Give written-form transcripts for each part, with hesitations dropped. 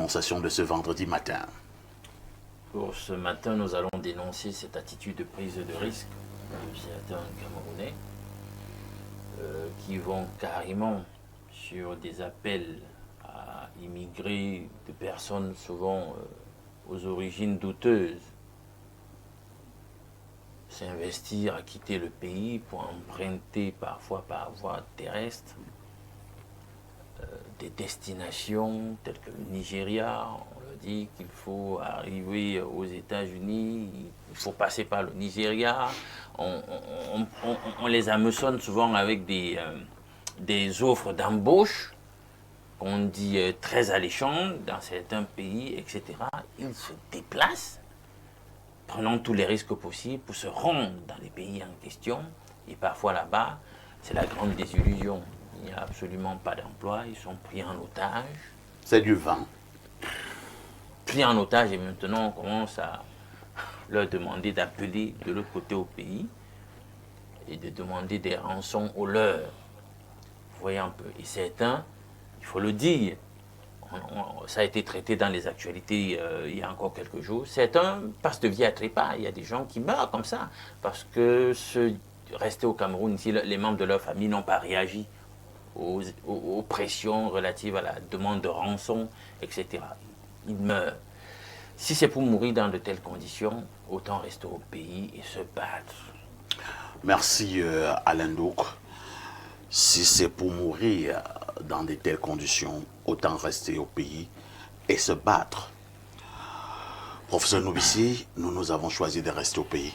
dénonciation de ce vendredi matin? Pour ce matin, nous allons dénoncer cette attitude de prise de risque de certains Camerounais qui vont carrément sur des appels à immigrer de personnes souvent aux origines douteuses, s'investir à quitter le pays pour emprunter parfois par voie terrestre des destinations telles que le Nigeria. On le dit qu'il faut arriver aux États-Unis, il faut passer par le Nigeria. On les hameçonne souvent avec des offres d'embauche qu'on dit très alléchantes dans certains pays, etc. Ils se déplacent, prenant tous les risques possibles pour se rendre dans les pays en question. Et parfois là-bas, c'est la grande désillusion. Il n'y a absolument pas d'emploi, ils sont pris en otage. C'est du vent. Pris en otage et maintenant on commence à leur demander d'appeler de l'autre côté au pays et de demander des rançons aux leurs. Vous voyez un peu. Et certains, il faut le dire, ça a été traité dans les actualités il y a encore quelques jours, certains passent de vie à trépas. Il y a des gens qui meurent comme ça parce que restés au Cameroun, ici, les membres de leur famille n'ont pas réagi aux pressions relatives à la demande de rançon, etc. Ils meurent. Si c'est pour mourir dans de telles conditions, autant rester au pays et se battre. Merci Alain Douk. Si c'est pour mourir dans de telles conditions, autant rester au pays et se battre. Professeur Noubissi, nous avons choisi de rester au pays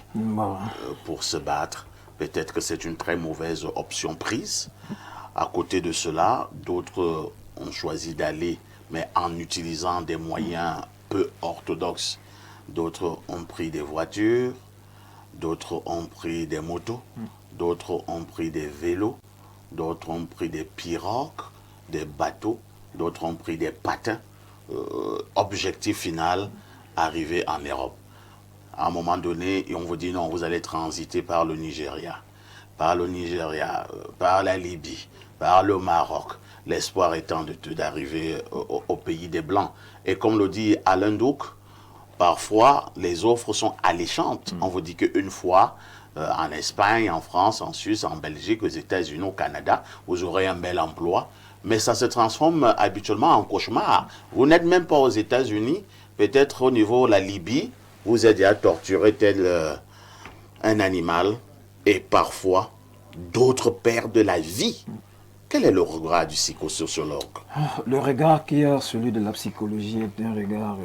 pour se battre. Peut-être que c'est une très mauvaise option prise. À côté de cela, d'autres ont choisi d'aller, mais en utilisant des moyens peu orthodoxes. D'autres ont pris des voitures, d'autres ont pris des motos, d'autres ont pris des vélos, d'autres ont pris des pirogues, des bateaux, d'autres ont pris des patins. Objectif final, arriver en Europe. À un moment donné, on vous dit non, vous allez transiter par le Nigeria, par la Libye, par le Maroc. L'espoir étant d'arriver au pays des Blancs. Et comme le dit Alain Douk, parfois les offres sont alléchantes. On vous dit qu'une fois, en Espagne, en France, en Suisse, en Belgique, aux États-Unis, au Canada, vous aurez un bel emploi. Mais ça se transforme habituellement en cauchemar. Vous n'êtes même pas aux États-Unis, peut-être au niveau de la Libye, vous êtes déjà torturé tel un animal, et parfois d'autres perdent la vie. Quel est le regard du psychosociologue? Le regard qui est celui de la psychologie est un regard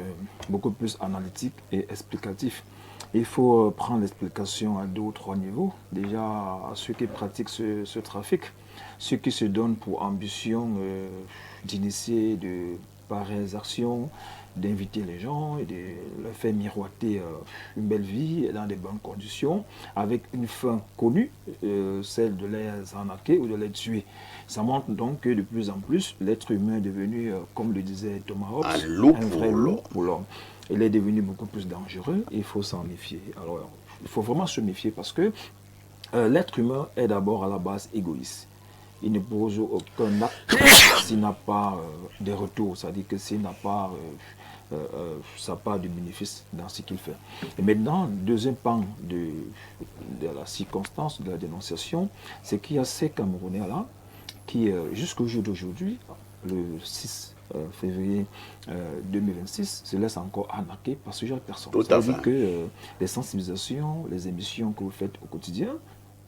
beaucoup plus analytique et explicatif. Il faut prendre l'explication à deux ou trois niveaux. Déjà, à ceux qui pratiquent ce trafic, ceux qui se donnent pour ambition d'initier de pareilles actions, d'inviter les gens et de leur faire miroiter une belle vie dans de bonnes conditions, avec une fin connue, celle de les arnaquer ou de les tuer. Ça montre donc que de plus en plus, l'être humain est devenu, comme le disait Thomas Hobbes, un vrai loup pour l'homme. Il est devenu beaucoup plus dangereux et il faut s'en méfier. Alors, il faut vraiment se méfier parce que l'être humain est d'abord à la base égoïste. Il ne pose aucun acte s'il n'a pas de retour, c'est-à-dire que s'il n'a pas sa part de bénéfice dans ce qu'il fait. Et maintenant, deuxième pan de la circonstance de la dénonciation, c'est qu'il y a ces Camerounais-là qui, jusqu'au jour d'aujourd'hui, le 6 février 2026, se laissent encore arnaquer par ce genre de personnes. Ça veut dire que les sensibilisations, les émissions que vous faites au quotidien,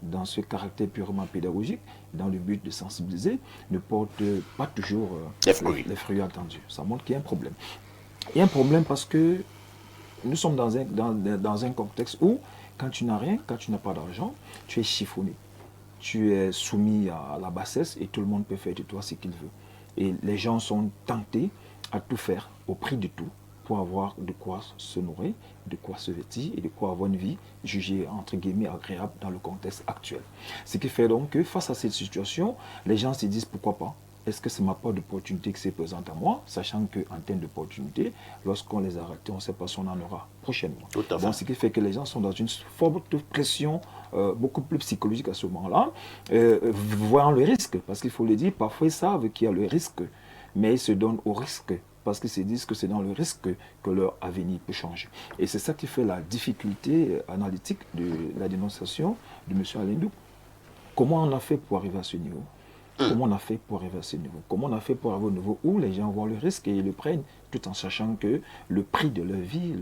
dans ce caractère purement pédagogique, dans le but de sensibiliser, ne portent pas toujours les fruits attendus. Ça montre qu'il y a un problème. Il y a un problème parce que nous sommes dans un contexte où, quand tu n'as rien, quand tu n'as pas d'argent, tu es chiffonné. Tu es soumis à la bassesse et tout le monde peut faire de toi ce qu'il veut. Et les gens sont tentés à tout faire, au prix de tout, pour avoir de quoi se nourrir, de quoi se vêtir et de quoi avoir une vie jugée, entre guillemets, agréable dans le contexte actuel. Ce qui fait donc que face à cette situation, les gens se disent pourquoi pas. Est-ce que c'est ma part d'opportunité qui se présente à moi, sachant qu'en termes d'opportunité, lorsqu'on les arrête, on ne sait pas si on en aura prochainement. Bon, ce qui fait que les gens sont dans une forte pression beaucoup plus psychologique à ce moment-là, voyant le risque, parce qu'il faut le dire, parfois ils savent qu'il y a le risque, mais ils se donnent au risque parce qu'ils se disent que c'est dans le risque que leur avenir peut changer. Et c'est ça qui fait la difficulté analytique de la dénonciation de M. Alendou. Comment on a fait pour arriver à ce niveau? Comment on a fait pour arriver à ce niveau? Comment on a fait pour arriver au niveau où les gens voient le risque et ils le prennent, tout en sachant que le prix de leur vie,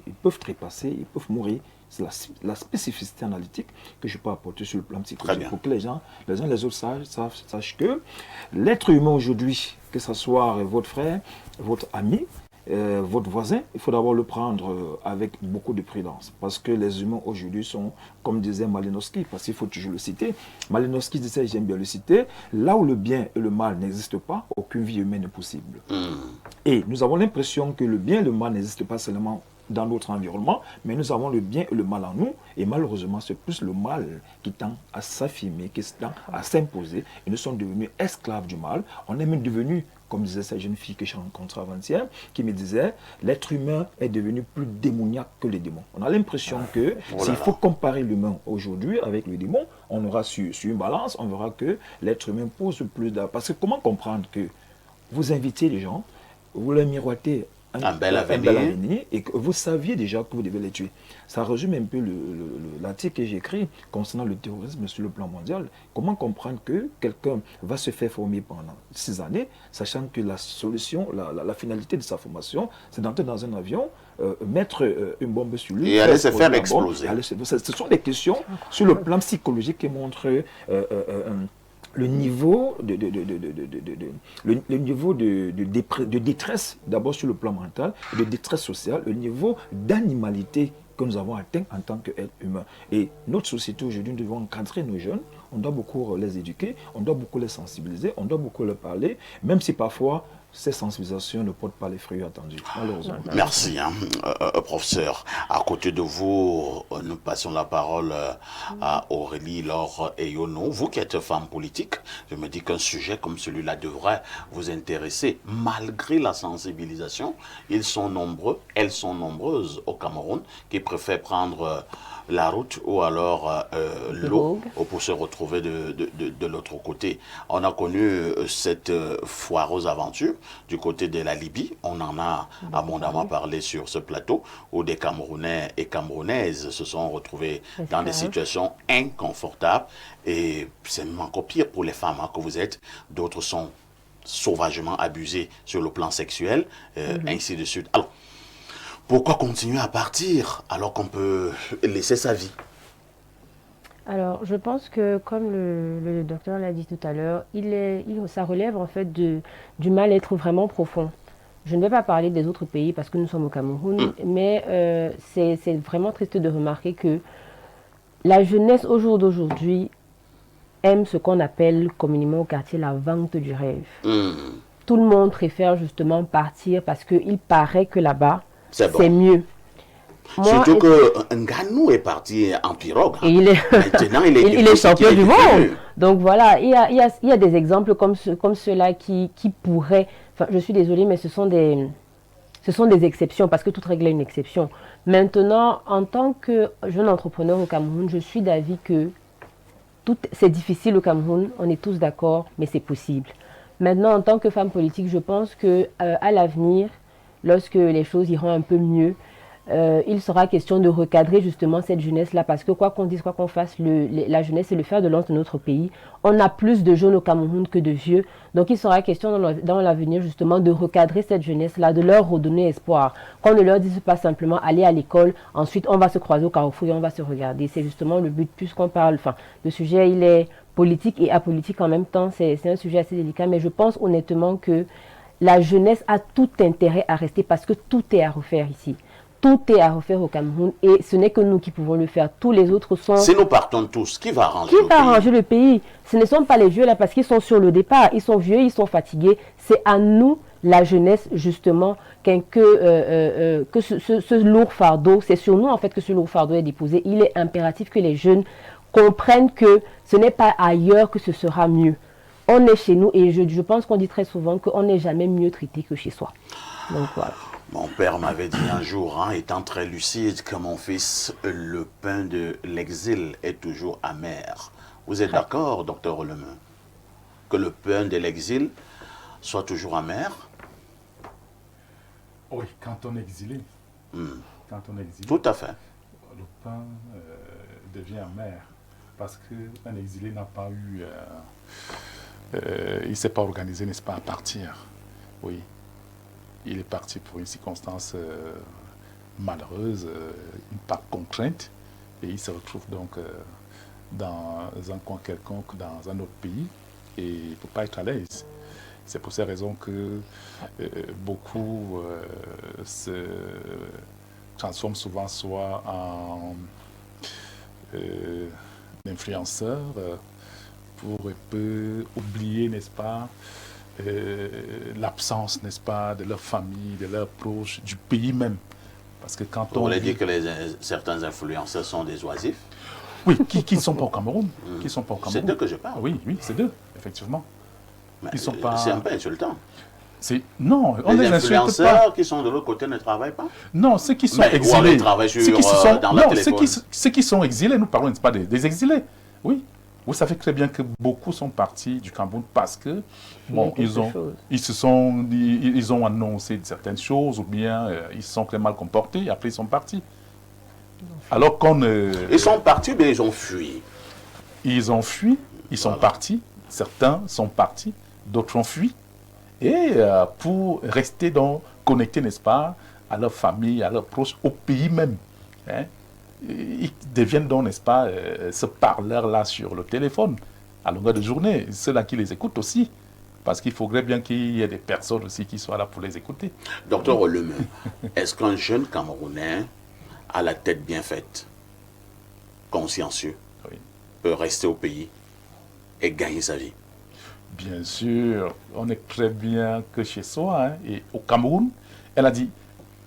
ils peuvent trépasser, ils peuvent mourir. C'est la spécificité analytique que je peux apporter sur le plan psychologique pour que les uns les autres sachent que l'être humain aujourd'hui, que ce soit votre frère, votre ami, votre voisin, il faut d'abord le prendre avec beaucoup de prudence. Parce que les humains aujourd'hui sont, comme disait Malinowski, parce qu'il faut toujours le citer. Malinowski disait, j'aime bien le citer, là où le bien et le mal n'existent pas, aucune vie humaine n'est possible. Et nous avons l'impression que le bien et le mal n'existent pas seulement dans notre environnement, mais nous avons le bien et le mal en nous, et malheureusement, c'est plus le mal qui tend à s'affirmer, qui tend à s'imposer, et nous sommes devenus esclaves du mal. On est même devenus, comme disait cette jeune fille que j'ai rencontrée avant-hier, qui me disait, l'être humain est devenu plus démoniaque que les démons. On a l'impression que s'il faut comparer l'humain aujourd'hui avec le démon, on aura sur une balance, on verra que l'être humain pose plus d'art. Parce que comment comprendre que vous invitez les gens, vous leur miroitez un bel avenir, et que vous saviez déjà que vous devez les tuer. Ça résume un peu l'article que j'ai écrit concernant le terrorisme sur le plan mondial. Comment comprendre que quelqu'un va se faire former pendant 6 années, sachant que la solution, la finalité de sa formation, c'est d'entrer dans un avion, mettre une bombe sur lui, et aller se faire exploser. Ce sont des questions sur le plan psychologique qui montrent le niveau de détresse, d'abord sur le plan mental, de détresse sociale, le niveau d'animalité que nous avons atteint en tant qu'être humain. Et notre société aujourd'hui, nous devons encadrer nos jeunes, on doit beaucoup les éduquer, on doit beaucoup les sensibiliser, on doit beaucoup leur parler, même si parfois ces sensibilisations ne portent pas les fruits attendus, malheureusement. Merci, professeur. À côté de vous, nous passons la parole à Aurélie Laure Eyono. Vous qui êtes femme politique, je me dis qu'un sujet comme celui-là devrait vous intéresser. Malgré la sensibilisation, ils sont nombreux, elles sont nombreuses au Cameroun qui préfèrent prendre la route ou alors l'eau pour se retrouver de l'autre côté. On a connu cette foireuse aventure du côté de la Libye. On en a abondamment parlé sur ce plateau où des Camerounais et Camerounaises se sont retrouvés dans des situations inconfortables. Et c'est même encore pire pour les femmes que vous êtes. D'autres sont sauvagement abusées sur le plan sexuel, ainsi de suite. Alors, pourquoi continuer à partir alors qu'on peut laisser sa vie? Alors, je pense que, comme le docteur l'a dit tout à l'heure, ça relève en fait du mal-être vraiment profond. Je ne vais pas parler des autres pays parce que nous sommes au Cameroun, mais c'est vraiment triste de remarquer que la jeunesse au jour d'aujourd'hui aime ce qu'on appelle communément au quartier la vente du rêve. Tout le monde préfère justement partir parce qu'il paraît que là-bas, c'est mieux. Surtout que Ngannou est parti en pirogue. Et maintenant, il est champion du monde. Donc voilà, il y a des exemples comme ceux-là qui pourraient... Enfin, je suis désolée, mais ce sont des exceptions, parce que toute règle a une exception. Maintenant, en tant que jeune entrepreneur au Cameroun, je suis d'avis que c'est difficile au Cameroun, on est tous d'accord, mais c'est possible. Maintenant, en tant que femme politique, je pense qu'à l'avenir, lorsque les choses iront un peu mieux, il sera question de recadrer justement cette jeunesse-là, parce que quoi qu'on dise, quoi qu'on fasse, la jeunesse est le fer de lance de notre pays. On a plus de jeunes au Cameroun que de vieux, donc il sera question dans l'avenir justement de recadrer cette jeunesse-là, de leur redonner espoir. Qu'on ne leur dise pas simplement aller à l'école, ensuite on va se croiser au carrefour et on va se regarder. C'est justement le but, puisqu'on parle, enfin, le sujet il est politique et apolitique en même temps, c'est un sujet assez délicat, mais je pense honnêtement que la jeunesse a tout intérêt à rester parce que tout est à refaire ici. Tout est à refaire au Cameroun et ce n'est que nous qui pouvons le faire. Tous les autres sont... Si nous partons tous, qui va arranger le pays? Qui va arranger le pays? Ce ne sont pas les vieux là parce qu'ils sont sur le départ. Ils sont vieux, ils sont fatigués. C'est à nous, la jeunesse, justement, que ce lourd fardeau, c'est sur nous en fait que ce lourd fardeau est déposé. Il est impératif que les jeunes comprennent que ce n'est pas ailleurs que ce sera mieux. On est chez nous et je pense qu'on dit très souvent qu'on n'est jamais mieux traité que chez soi. Donc voilà. Mon père m'avait dit un jour, étant très lucide, que mon fils, le pain de l'exil est toujours amer. Vous êtes d'accord, docteur Olemain, que le pain de l'exil soit toujours amer? Oui, quand on est exilé. Quand on est exilé. Tout à fait. Le pain devient amer. Parce qu'un exilé n'a pas eu... il ne s'est pas organisé, n'est-ce pas, à partir. Oui. Il est parti pour une circonstance malheureuse, par contrainte, et il se retrouve donc dans un coin quelconque, dans un autre pays, et il ne peut pas être à l'aise. C'est pour ces raisons que beaucoup se transforment souvent soit en influenceurs pour un peu oublier, n'est-ce pas, l'absence, n'est-ce pas, de leur famille, de leurs proches, du pays même. Parce que quand on voulait dire que certains influenceurs sont des oisifs. Oui, qui ne sont pas au Cameroun. Qui sont pas au Cameroun. C'est d'eux que je parle. Oui, oui, c'est d'eux, effectivement. Ils sont pas... C'est un peu insultant. Non, on les insulte influenceurs pas. qui sont de l'autre côté ne travaillent pas. Non, ceux qui sont Mais exilés. Ceux qui sont exilés, nous parlons, n'est-ce pas, des exilés. Oui. Vous savez très bien que beaucoup sont partis du Cameroun parce que ils ont annoncé certaines choses ou bien ils se sont très mal comportés et après ils sont partis. Alors qu'on ils sont partis, mais ils ont fui. Ils ont fui, ils sont partis. Certains sont partis, d'autres ont fui. Et pour rester donc connectés, n'est-ce pas, à leur famille, à leurs proches, au pays même. Hein, ils deviennent donc, n'est-ce pas, ce parleur-là sur le téléphone, à longueur de journée. Ceux-là qui les écoutent aussi. Parce qu'il faudrait bien qu'il y ait des personnes aussi qui soient là pour les écouter. Docteur Oleme, est-ce qu'un jeune Camerounais à la tête bien faite, consciencieux, peut rester au pays et gagner sa vie? Bien sûr, on est très bien que chez soi. Hein, et au Cameroun, elle a dit,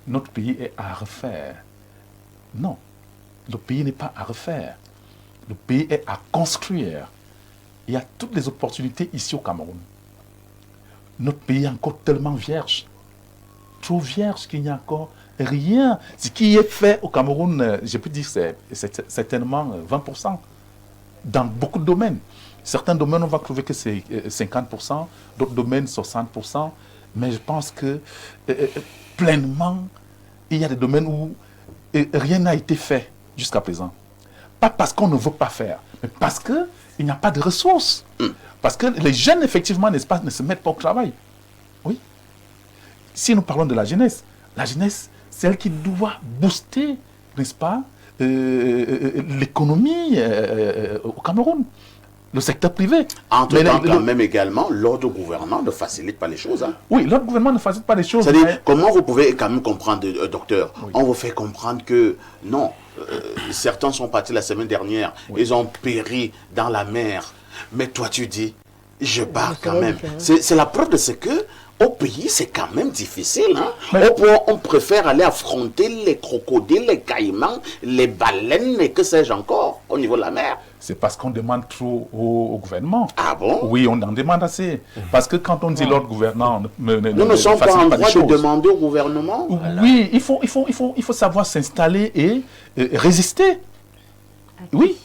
notre pays est à refaire. Non, le pays n'est pas à refaire. Le pays est à construire. Il y a toutes les opportunités ici au Cameroun. Notre pays est encore tellement vierge. Trop vierge qu'il n'y a encore rien. Ce qui est fait au Cameroun, je peux dire, c'est certainement 20%. Dans beaucoup de domaines. Certains domaines, on va trouver que c'est 50%, d'autres domaines 60%, mais je pense que pleinement, il y a des domaines où rien n'a été fait jusqu'à présent. Pas parce qu'on ne veut pas faire, mais parce qu'il n'y a pas de ressources. Parce que les jeunes, effectivement, n'est-ce pas, ne se mettent pas au travail. Oui. Si nous parlons de la jeunesse, c'est elle qui doit booster, n'est-ce pas, l'économie au Cameroun. Le secteur privé. Entre-temps, quand même également, l'ordre gouvernant ne facilite pas les choses. Hein. Oui, l'ordre gouvernement ne facilite pas les choses. C'est-à-dire, comment vous pouvez quand même comprendre, docteur, on vous fait comprendre que non, certains sont partis la semaine dernière, ils ont péri dans la mer. Mais toi, tu dis, je pars quand même. C'est la preuve de ce que au pays, c'est quand même difficile. Hein? On préfère aller affronter les crocodiles, les caïmans, les baleines et que sais-je encore au niveau de la mer. C'est parce qu'on demande trop au gouvernement. Ah bon? Oui, on en demande assez. Parce que quand on dit l'ordre gouvernant... Nous ne sommes pas en droit de demander au gouvernement. Oui, il faut savoir s'installer et résister. Oui.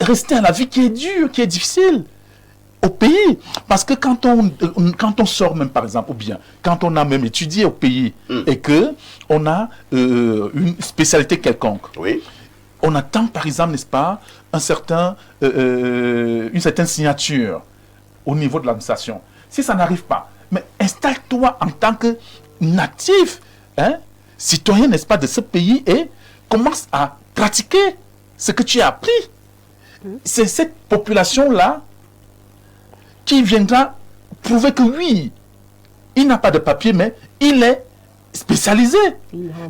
Rester à la vie qui est dure, qui est difficile. Au pays, parce que quand on sort même par exemple, ou bien quand on a même étudié au pays et que on a une spécialité quelconque, on attend par exemple, n'est-ce pas, une certaine signature au niveau de l'administration. Si ça n'arrive pas, mais installe-toi en tant que natif, hein, citoyen, n'est-ce pas, de ce pays et commence à pratiquer ce que tu as appris. C'est cette population-là qui viendra prouver que oui, il n'a pas de papier, mais il est spécialisé.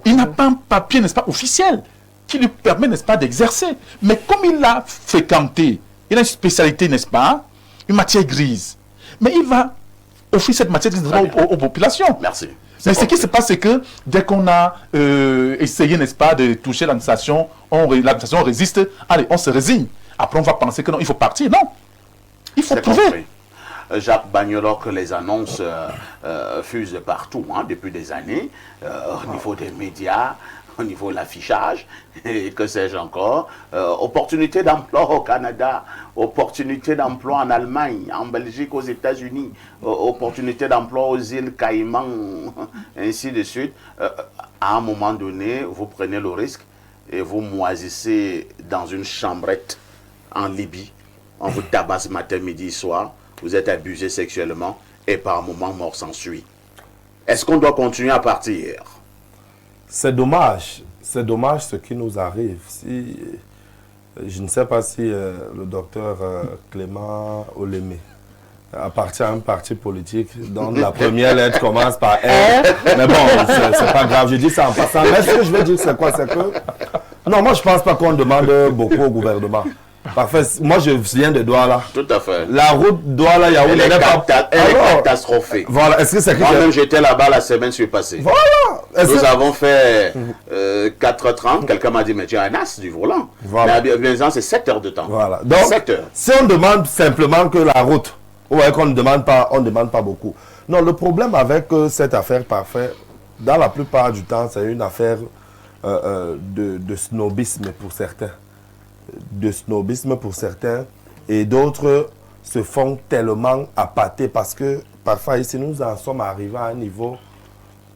Il n'a pas un papier, n'est-ce pas, officiel, qui lui permet, n'est-ce pas, d'exercer. Mais comme il l'a fréquenté, il a une spécialité, n'est-ce pas, une matière grise. Mais il va offrir cette matière grise aux populations. Merci. Mais ce qui se passe, c'est que dès qu'on a essayé, n'est-ce pas, de toucher l'administration, l'administration résiste, allez, on se résigne. Après, on va penser que non, il faut partir. Non, il faut prouver. Compris. Jacques Bagnoloc, les annonces fusent partout, hein, depuis des années, au niveau des médias, au niveau de l'affichage, et que sais-je encore, opportunités d'emploi au Canada, opportunités d'emploi en Allemagne, en Belgique, aux États-Unis, opportunités d'emploi aux îles Caïmans, ainsi de suite. À un moment donné, vous prenez le risque et vous moisissez dans une chambrette en Libye. On vous tabasse matin, midi, soir. Vous êtes abusé sexuellement et par moment, mort s'ensuit. Est-ce qu'on doit continuer à partir? C'est dommage ce qui nous arrive. Si, je ne sais pas si le docteur Clément Olémé appartient à un parti politique dont la première lettre commence par R. Mais bon, c'est pas grave, je dis ça en passant. Mais ce que je veux dire, c'est quoi? C'est que... Non, moi je pense pas qu'on demande beaucoup au gouvernement. Parfait. Moi, je viens de Douala. Tout à fait. La route Douala-Yaoundé, elle est catastrophée. Voilà. Est-ce que c'est moi-même, j'étais là-bas la semaine passée. Voilà. Nous avons fait 4h30. Quelqu'un m'a dit, mais tu as un as du volant. Voilà. Mais bien c'est 7 heures de temps. Voilà. Donc, 7 heures. Si on demande simplement que la route, ouais, qu'on ne demande pas, on ne demande pas beaucoup. Non, le problème avec cette affaire parfait, dans la plupart du temps, c'est une affaire de snobisme pour certains. Et d'autres se font tellement appâter parce que parfois ici nous en sommes arrivés à un niveau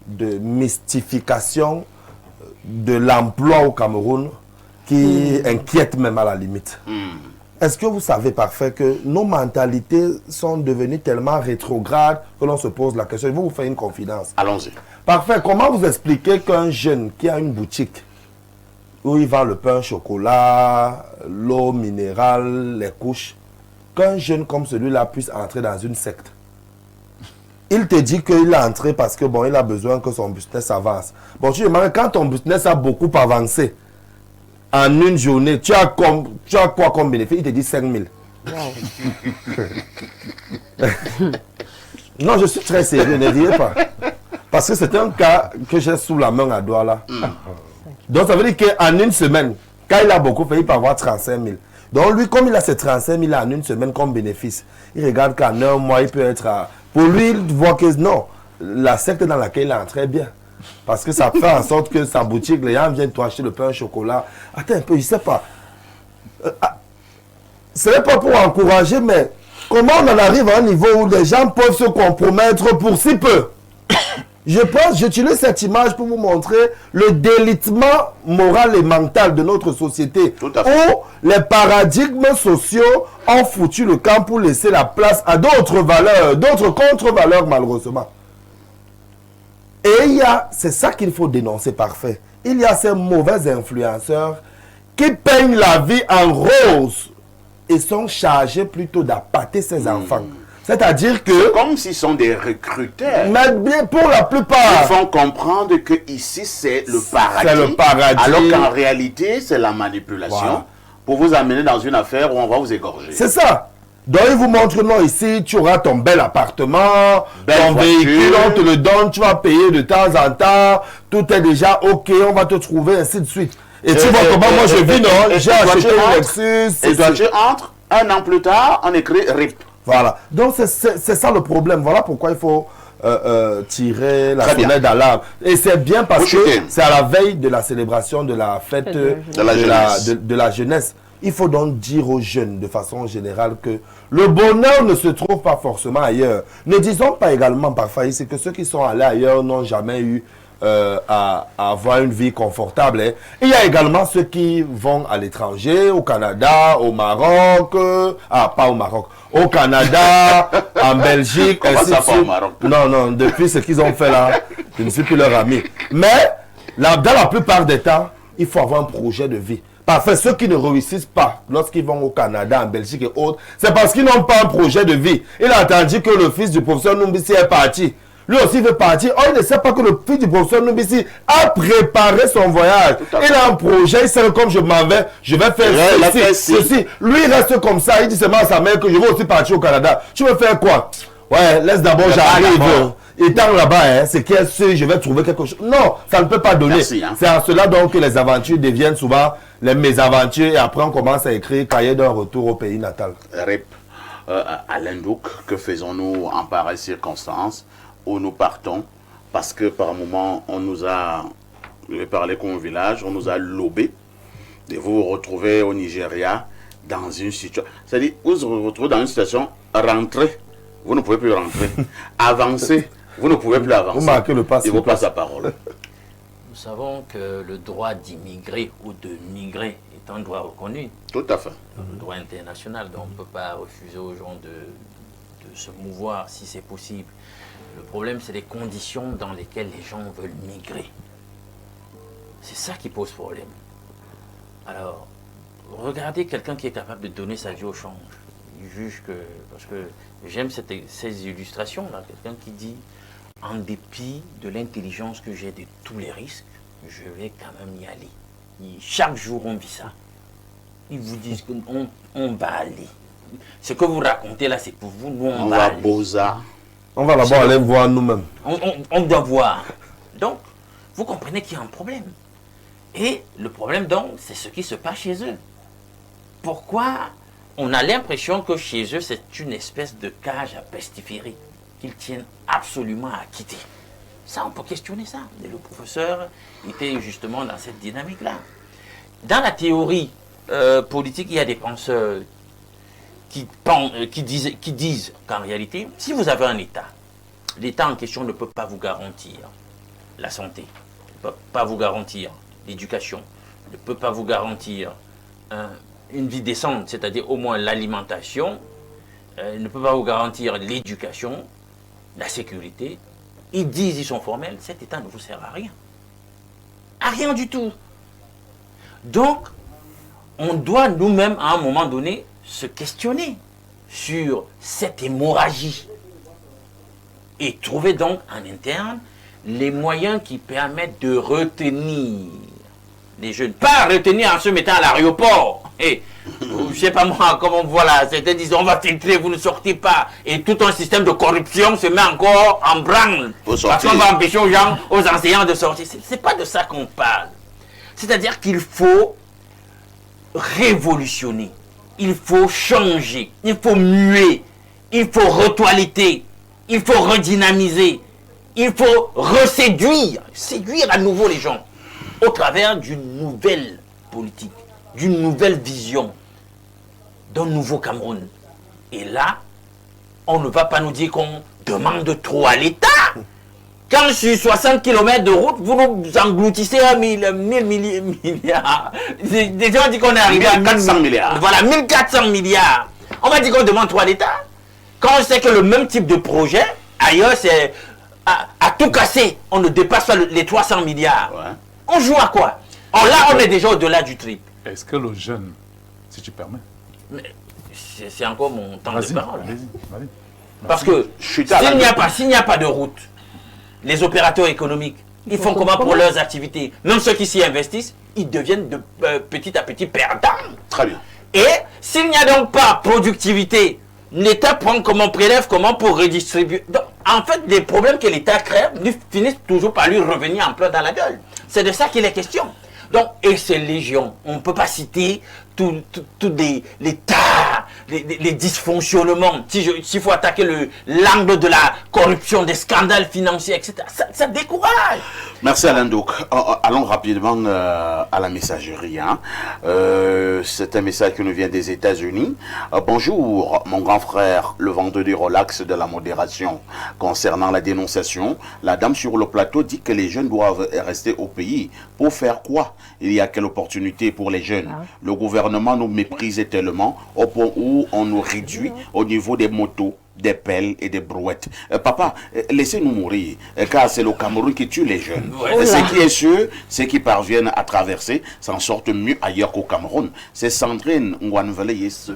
de mystification de l'emploi au Cameroun qui inquiète même à la limite. Est-ce que vous savez parfait que nos mentalités sont devenues tellement rétrogrades que l'on se pose la question? Je vais vous faire une confidence. Allons-y. Parfait. Comment vous expliquez qu'un jeune qui a une boutique où il vend le pain, chocolat, l'eau minérale, les couches, qu'un jeune comme celui-là puisse entrer dans une secte? Il te dit qu'il est entré parce que bon, il a besoin que son business avance. Bon, tu demandes, quand ton business a beaucoup avancé, en une journée, tu as quoi comme bénéfice? Il te dit 5 000. Non, je suis très sérieux, ne riez pas. Parce que c'est un cas que j'ai sous la main à Douala. Donc ça veut dire qu'en une semaine, quand il a beaucoup fait, il peut avoir 35 000. Donc lui, comme il a ces 35 000 en une semaine comme bénéfice, il regarde qu'en un mois, il peut être à... Pour lui, il voit que non, la secte dans laquelle il est très bien. Parce que ça fait en sorte que sa boutique, les gens viennent acheter le pain au chocolat. Attends un peu, je ne sais pas. Ce n'est pas pour encourager, mais comment on en arrive à un niveau où les gens peuvent se compromettre pour si peu? Je pense, j'utilise cette image pour vous montrer le délitement moral et mental de notre société. Tout à fait. Où les paradigmes sociaux ont foutu le camp pour laisser la place à d'autres valeurs, d'autres contre-valeurs malheureusement. Et c'est ça qu'il faut dénoncer parfait. Il y a ces mauvais influenceurs qui peignent la vie en rose et sont chargés plutôt d'appâter ces enfants. C'est-à-dire que... Comme s'ils sont des recruteurs. Mais bien pour la plupart. Ils font comprendre que ici c'est le paradis. C'est le paradis. Alors qu'en réalité, c'est la manipulation. Voilà. Pour vous amener dans une affaire où on va vous égorger. C'est ça. Donc ils vous montrent, non, ici, tu auras ton bel appartement, Belle ton voiture. véhicule, on te le donne, tu vas payer de temps en temps, tout est déjà OK, on va te trouver, ainsi de suite. Et tu vois comment moi je vis, non? J'ai acheté une Lexus. Et toi, tu entres, un an plus tard, on écrit RIP. Voilà. Donc, c'est ça le problème. Voilà pourquoi il faut tirer la Très bien. sonnette d'alarme. Et c'est bien parce que Bouchouté. c'est à la veille de la célébration de la fête de la jeunesse. Il faut donc dire aux jeunes de façon générale que le bonheur ne se trouve pas forcément ailleurs. Ne disons pas également parfois ici que ceux qui sont allés ailleurs n'ont jamais eu à avoir une vie confortable. Hein. Il y a également ceux qui vont à l'étranger, au Canada, au Maroc, pas au Maroc, au Canada, en Belgique, Comment ainsi ça de pas au suite. Maroc? Non, depuis ce qu'ils ont fait là, je ne suis plus leur ami. Mais dans la plupart des temps, il faut avoir un projet de vie. Parfait, ceux qui ne réussissent pas lorsqu'ils vont au Canada, en Belgique et autres, c'est parce qu'ils n'ont pas un projet de vie. Il a entendu que le fils du professeur Numbisi est parti. Lui aussi veut partir. Oh, il ne sait pas que le fils du professeur Numbisi a préparé son voyage. Il a un projet, il sait comme je m'en vais, je vais faire ceci. Lui, il reste comme ça. Il dit seulement à sa mère que je vais aussi partir au Canada. Tu veux faire quoi? Ouais, laisse d'abord, j'arrive. Étant là-bas, hein, c'est qu'elle sait, je vais trouver quelque chose. Non, ça ne peut pas donner. Merci, hein. C'est en cela donc que les aventures deviennent souvent les mésaventures et après on commence à écrire cahier d'un retour au pays natal. RIP. Alain Douk, que faisons-nous en pareille circonstance où nous partons? Parce que par moment, on nous a Vous devez parler comme au village. On nous a lobé de vous retrouver au Nigeria dans une situation. C'est-à-dire, vous vous retrouvez dans une situation, rentrer, vous ne pouvez plus rentrer. Avancer, vous ne pouvez plus avancer. Vous marquez le pas. Il vous passe la parole. Nous savons que le droit d'immigrer ou de migrer est un droit reconnu. Tout à fait. Le droit international, donc on ne peut pas refuser aux gens de se mouvoir si c'est possible. Le problème, c'est les conditions dans lesquelles les gens veulent migrer. C'est ça qui pose problème. Alors, regardez quelqu'un qui est capable de donner sa vie au change. Il juge que... Parce que j'aime ces illustrations-là. Quelqu'un qui dit, en dépit de l'intelligence que j'ai de tous les risques, je vais quand même y aller. Chaque jour, on vit ça. Ils vous disent qu'on va aller. Ce que vous racontez là, c'est pour vous. Nous, on va aller. Beaux-Arts. On va d'abord aller voir nous-mêmes. On doit voir. Donc, vous comprenez qu'il y a un problème. Et le problème, donc, c'est ce qui se passe chez eux. Pourquoi on a l'impression que chez eux, c'est une espèce de cage à pestiférer qu'ils tiennent absolument à quitter? Ça, on peut questionner ça. Et le professeur était justement dans cette dynamique-là. Dans la théorie politique, il y a des penseurs qui disent qu'en réalité, si vous avez un État, l'État en question ne peut pas vous garantir la santé, ne peut pas vous garantir l'éducation, ne peut pas vous garantir une vie décente, c'est-à-dire au moins l'alimentation, ne peut pas vous garantir l'éducation, la sécurité. Ils disent, ils sont formels, cet État ne vous sert à rien. À rien du tout. Donc, on doit nous-mêmes, à un moment donné, se questionner sur cette hémorragie et trouver donc en interne les moyens qui permettent de retenir les jeunes. Pas retenir en se mettant à l'aéroport. Et je sais pas moi, comment voilà, certains disent on va filtrer, vous ne sortez pas. Et tout un système de corruption se met encore en branle. Parce qu'on va empêcher aux gens, aux enseignants de sortir. C'est pas de ça qu'on parle. C'est-à-dire qu'il faut révolutionner. Il faut changer, il faut muer, il faut retoiletter, il faut redynamiser, il faut reséduire, séduire à nouveau les gens au travers d'une nouvelle politique, d'une nouvelle vision, d'un nouveau Cameroun. Et là, on ne va pas nous dire qu'on demande trop à l'État. Quand sur 60 km de route, vous nous engloutissez à 1000 milliards. Des gens disent qu'on est arrivé à 1400 milliards. Voilà, 1400 milliards. On va dire qu'on demande trop à l'État. Quand on sait que le même type de projet, ailleurs, c'est à tout casser. On ne dépasse pas les 300 milliards. Ouais. On joue à quoi? Là, on est déjà au-delà du triple. Est-ce que le jeune, si tu permets... C'est encore mon temps de parole. Vas-y. Parce que s'il n'y a pas de route, les opérateurs économiques, ils font comment pour leurs activités? Même ceux qui s'y investissent, ils deviennent petit à petit perdants. Très bien. Et s'il n'y a donc pas productivité, l'État prend comment, prélève comment pour redistribuer. Donc, en fait, les problèmes que l'État crée finissent toujours par lui revenir en plein dans la gueule. C'est de ça qu'il est question. Donc, et c'est légion. On ne peut pas citer tous les tas, les dysfonctionnements. S'il faut attaquer l'angle de la corruption, des scandales financiers, etc., ça décourage. Merci Alain Douk. Allons rapidement à la messagerie. Hein. C'est un message qui nous vient des États-Unis. Bonjour, mon grand frère, le vendredi relax de la modération. Concernant la dénonciation, la dame sur le plateau dit que les jeunes doivent rester au pays. Pour faire quoi? Il y a quelle opportunité pour les jeunes? Le gouvernement nous méprise tellement au point où on nous réduit au niveau des motos, des pelles et des brouettes. Papa, laissez-nous mourir, car c'est le Cameroun qui tue les jeunes. Ce qui est sûr, c'est qu'ils parviennent à traverser, s'en sortent mieux ailleurs qu'au Cameroun. C'est Sandrine Ngwanvele-Yes.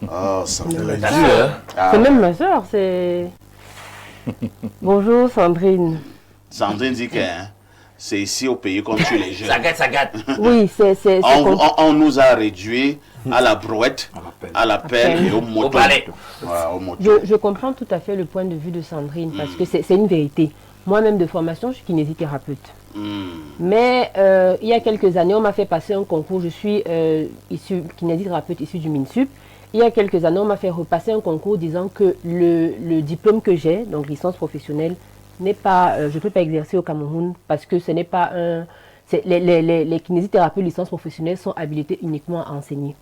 Ah, Sandrine. C'est même ma soeur, c'est... Bonjour Sandrine. Sandrine dit que c'est ici au pays qu'on tue les jeunes. Ça gâte. Oui, c'est on nous a réduits à la brouette, à la pelle et au moto. Au balai. Voilà, au moto. Je comprends tout à fait le point de vue de Sandrine, parce que c'est une vérité. Moi-même de formation, je suis kinésithérapeute. Mais il y a quelques années, on m'a fait passer un concours. Je suis kinésithérapeute issu du MINSUP. Il y a quelques années, on m'a fait repasser un concours disant que le diplôme que j'ai, donc licence professionnelle, n'est pas, je ne peux pas exercer au Cameroun parce que ce n'est pas un... Les kinésithérapeutes licences professionnelles sont habilités uniquement à enseigner.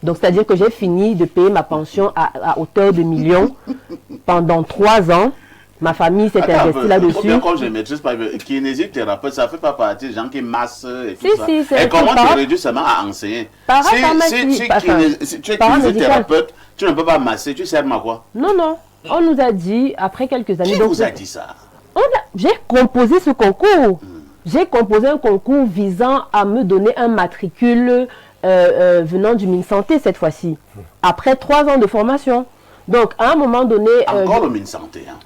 Donc, c'est-à-dire que j'ai fini de payer ma pension à hauteur de millions pendant 3 ans. Ma famille s'est investie là-dessus. Comme je ne maîtrise pas, kinésithérapeute, ça ne fait pas partie des gens qui massent et tout ça. Si, et comment tu réduis seulement à enseigner? Si tu es kinésithérapeute, tu ne peux pas masser, tu sers à quoi? Non. On nous a dit, après quelques années... Qui vous a dit ça? J'ai composé ce concours. J'ai composé un concours visant à me donner un matricule venant du MinSanté cette fois-ci. Après 3 ans de formation. Donc, à un moment donné... Encore le MinSanté, hein.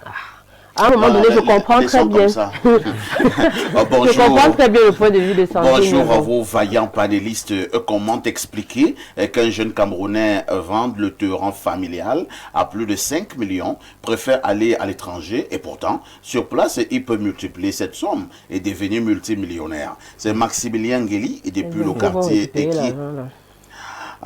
À un moment donné, je comprends très bien. Bonjour. Je comprends très bien le point de vue de santé. Bonjour à vos vaillants panélistes. Comment expliquer qu'un jeune Camerounais vende le torrent familial à plus de 5 millions, préfère aller à l'étranger et pourtant, sur place, il peut multiplier cette somme et devenir multimillionnaire. C'est Maximilien Ngueli depuis le quartier Eki.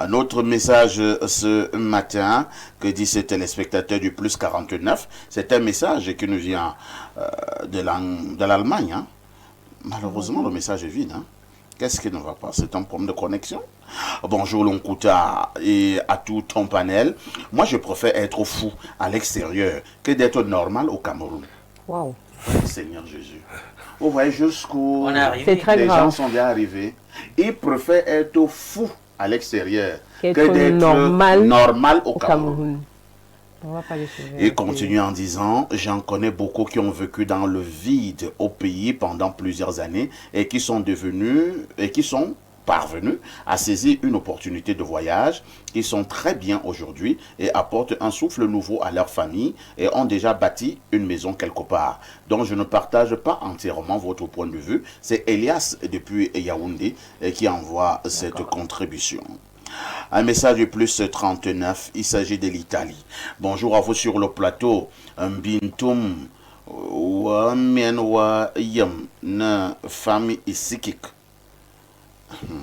Un autre message ce matin que dit ce téléspectateur du plus 49, c'est un message qui nous vient de l'Allemagne. Hein. Malheureusement, le message est vide. Hein. Qu'est-ce qui ne va pas? C'est un problème de connexion. Bonjour Lonkuta et à tout ton panel. Moi, je préfère être fou à l'extérieur que d'être normal au Cameroun. Waouh. Seigneur Jésus. Vous voyez jusqu'où les gens sont bien arrivés. Ils préfèrent être fou à l'extérieur que d'être normal au Cameroun. On va pas les sauver. Et continue en disant, j'en connais beaucoup qui ont vécu dans le vide au pays pendant plusieurs années et qui sont parvenus à saisir une opportunité de voyage, qui sont très bien aujourd'hui et apportent un souffle nouveau à leur famille et ont déjà bâti une maison quelque part. Donc je ne partage pas entièrement votre point de vue. C'est Elias depuis Yaoundé qui envoie cette contribution. Un message de plus 39, il s'agit de l'Italie. Bonjour à vous sur le plateau. Bintum wa mienwa yam na famille isikik. Je ne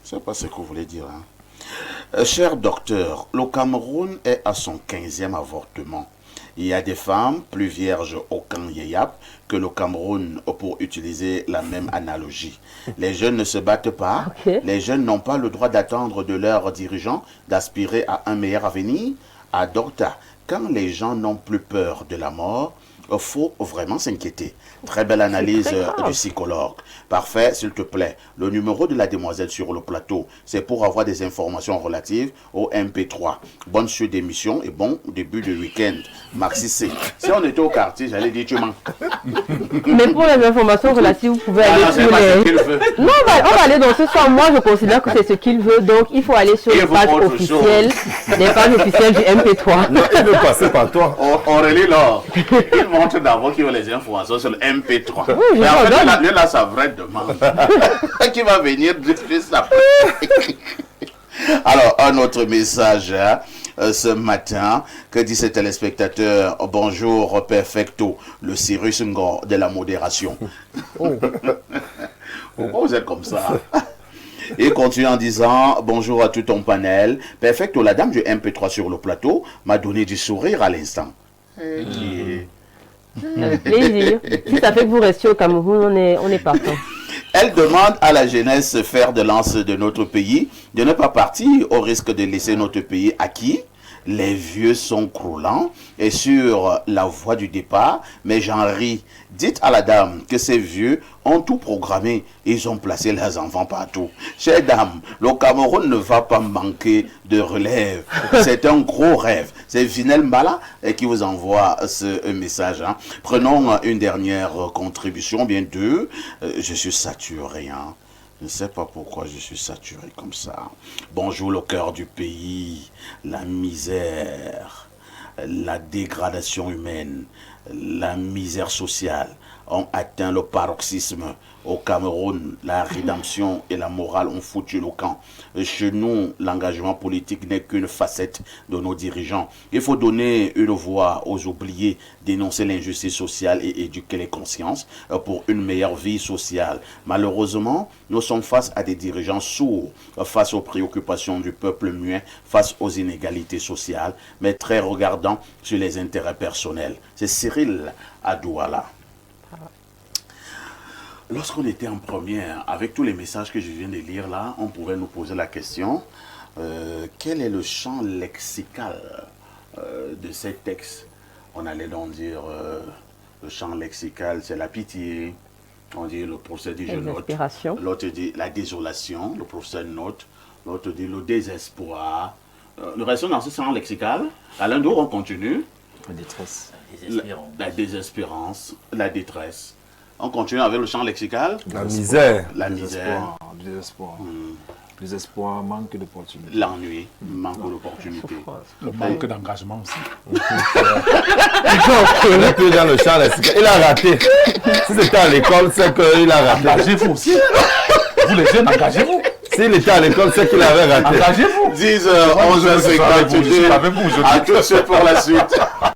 sais pas ce que vous voulez dire. Hein. Cher docteur, le Cameroun est à son 15e avortement. Il y a des femmes plus vierges au camp Yeyap que le Cameroun, pour utiliser la même analogie. Les jeunes ne se battent pas. Okay. Les jeunes n'ont pas le droit d'attendre de leurs dirigeants d'aspirer à un meilleur avenir. À Dorta, quand les gens n'ont plus peur de la mort, il faut vraiment s'inquiéter. Très belle analyse du psychologue. Parfait, s'il te plaît. Le numéro de la demoiselle sur le plateau, c'est pour avoir des informations relatives au MP3. Bonne suite d'émission et bon début de week-end. Maxi C. Si on était au quartier, j'allais dire tu manques. Mais pour les informations relatives, vous pouvez aller sur les... Non, on va aller dans ce sens. Moi, je considère que c'est ce qu'il veut. Donc, il faut aller sur les pages officielles, les pages officielles du MP3. Non, il veut passer par toi. Aurélie, là, il montre d'abord qu'il veut les informations sur le MP3. Oui, mais en fait, lui, là, sa vraie demande. Qui va venir depuis ça. Alors, un autre message ce matin. Que dit ce téléspectateur? Bonjour, perfecto. Le Cyrus Ngor de la modération. Pourquoi vous êtes comme ça? Et continue en disant, bonjour à tout ton panel. Perfecto, la dame du MP3 sur le plateau m'a donné du sourire à l'instant. Avec plaisir. Si ça fait que vous restiez au Cameroun, on est partant. Elle demande à la jeunesse fer de lance de notre pays de ne pas partir au risque de laisser notre pays acquis. Les vieux sont croulants et sur la voie du départ, mais j'en ris. Dites à la dame que ces vieux ont tout programmé. Ils ont placé leurs enfants partout. Chère dame, le Cameroun ne va pas manquer de relève. C'est un gros rêve. C'est Vinel Mbala qui vous envoie ce message. Hein. Prenons une dernière contribution, bien deux. Je suis saturé. Hein. Je ne sais pas pourquoi je suis saturé comme ça. Bonjour le cœur du pays, la misère, la dégradation humaine, la misère sociale. ont atteint le paroxysme. Au Cameroun, la rédemption et la morale ont foutu le camp. Chez nous, l'engagement politique n'est qu'une facette de nos dirigeants. Il faut donner une voix aux oubliés, dénoncer l'injustice sociale et éduquer les consciences pour une meilleure vie sociale. Malheureusement, nous sommes face à des dirigeants sourds, face aux préoccupations du peuple muet, face aux inégalités sociales, mais très regardants sur les intérêts personnels. C'est Cyril à Douala. Lorsqu'on était en première, avec tous les messages que je viens de lire là, on pouvait nous poser la question, quel est le champ lexical de ces textes? On allait donc dire, le champ lexical, c'est la pitié, on dit le professeur dit je note, l'autre dit la désolation, le professeur note, l'autre dit le désespoir. Nous restons dans ce champ lexical, à l'un d'eux on continue. La détresse. La désespérance, la détresse. On continue avec le champ lexical. La misère. La misère. Désespoir, manque d'opportunité. L'ennui, manque d'opportunité. Le manque d'engagement aussi. Il n'est plus dans le champ lexical. Il a raté. Si c'était à l'école, c'est qu'il a raté. Engagez-vous aussi. Vous les jeunes, engagez-vous. S'il était à l'école, c'est qu'il avait raté. Engagez-vous. 10h, 11h52. À tous pour la suite.